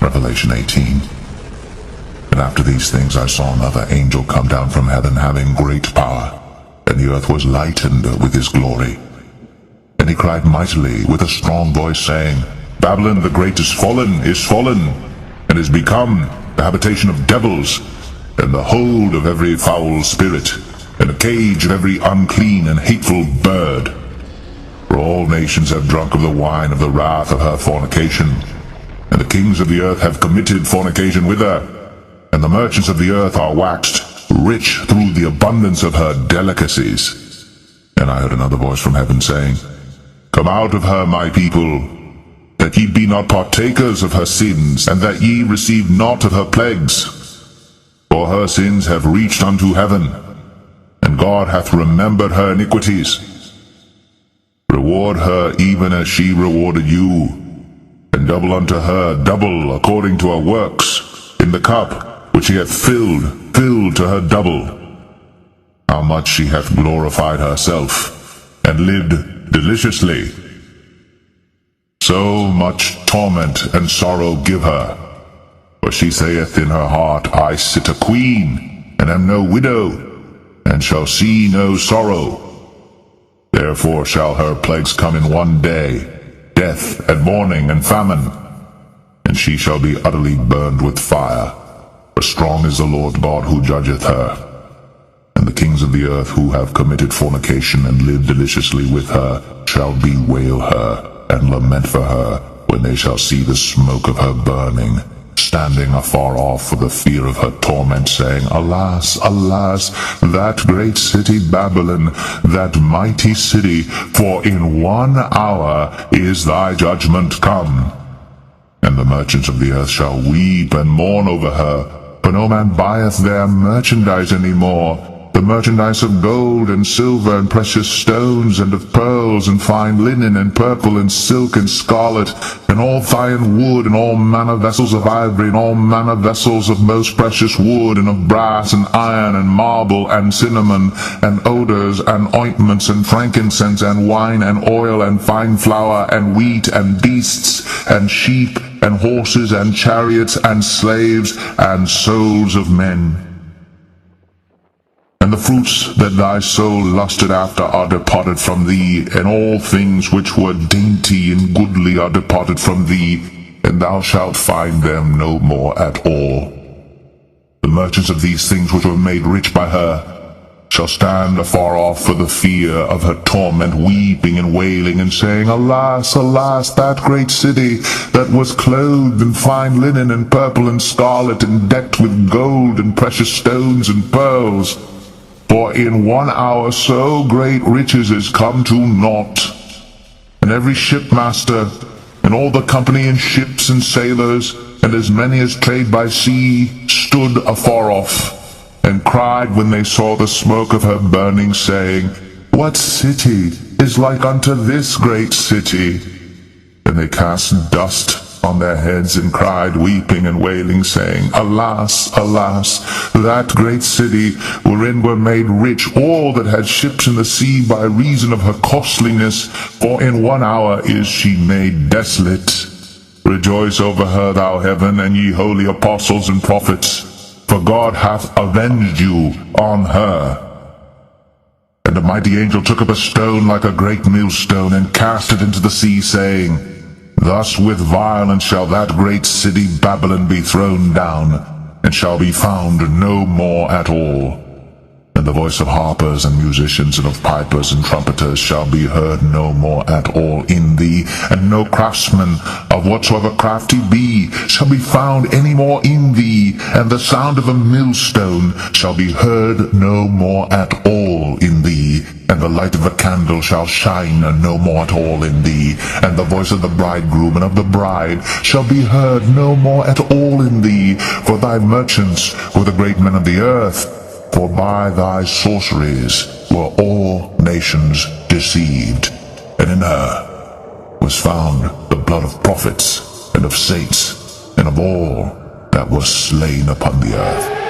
Revelation 18. And after these things I saw another angel come down from heaven, having great power, and the earth was lightened with his glory. And he cried mightily with a strong voice, saying, Babylon the great is fallen, and is become the habitation of devils, and the hold of every foul spirit, and the cage of every unclean and hateful bird. For all nations have drunk of the wine of the wrath of her fornication, and the kings of the earth have committed fornication with her, and the merchants of the earth are waxed rich through the abundance of her delicacies. And I heard another voice from heaven saying, Come out of her, my people, that ye be not partakers of her sins, and that ye receive not of her plagues. For her sins have reached unto heaven, and God hath remembered her iniquities. Reward her even as she rewarded you, and double unto her double according to her works, in the cup which she hath filled to her double. How much she hath glorified herself, and lived deliciously. So much torment and sorrow give her. For she saith in her heart, I sit a queen, and am no widow, and shall see no sorrow. Therefore shall her plagues come in one day, death, and mourning, and famine. And she shall be utterly burned with fire. For strong is the Lord God who judgeth her. And the kings of the earth who have committed fornication and lived deliciously with her shall bewail her, and lament for her, when they shall see the smoke of her burning, standing afar off for the fear of her torment, saying, Alas, alas, that great city Babylon, that mighty city, for in 1 hour is thy judgment come. And the merchants of the earth shall weep and mourn over her, for no man buyeth their merchandise any more, the merchandise of gold and silver and precious stones, and of pearls and fine linen and purple and silk and scarlet, and all fine wood, and all manner vessels of ivory, and all manner vessels of most precious wood, and of brass and iron and marble and cinnamon, and odors and ointments and frankincense and wine and oil and fine flour and wheat and beasts and sheep and horses and chariots and slaves and souls of men. And the fruits that thy soul lusted after are departed from thee, and all things which were dainty and goodly are departed from thee, and thou shalt find them no more at all. The merchants of these things which were made rich by her shall stand afar off for the fear of her torment, weeping and wailing, and saying, Alas, alas, that great city, that was clothed in fine linen and purple and scarlet, and decked with gold and precious stones and pearls. For in 1 hour so great riches is come to naught. And every shipmaster, and all the company in ships and sailors, and as many as trade by sea, stood afar off, and cried when they saw the smoke of her burning, saying, What city is like unto this great city? And they cast dust on their heads, and cried, weeping and wailing, saying, Alas, alas, that great city, wherein were made rich all that had ships in the sea by reason of her costliness, for in 1 hour is she made desolate. Rejoice over her, thou heaven, and ye holy apostles and prophets, for God hath avenged you on her. And a mighty angel took up a stone like a great millstone, and cast it into the sea, saying, Thus with violence shall that great city Babylon be thrown down, and shall be found no more at all. And the voice of harpers and musicians, and of pipers and trumpeters shall be heard no more at all in thee, and no craftsman of whatsoever craft he be shall be found any more in thee, and the sound of a millstone shall be heard no more at all in thee, and the light of a candle shall shine no more at all in thee, and the voice of the bridegroom and of the bride shall be heard no more at all in thee, for thy merchants were the great men of the earth. For by thy sorceries were all nations deceived, and in her was found the blood of prophets, and of saints, and of all that was slain upon the earth.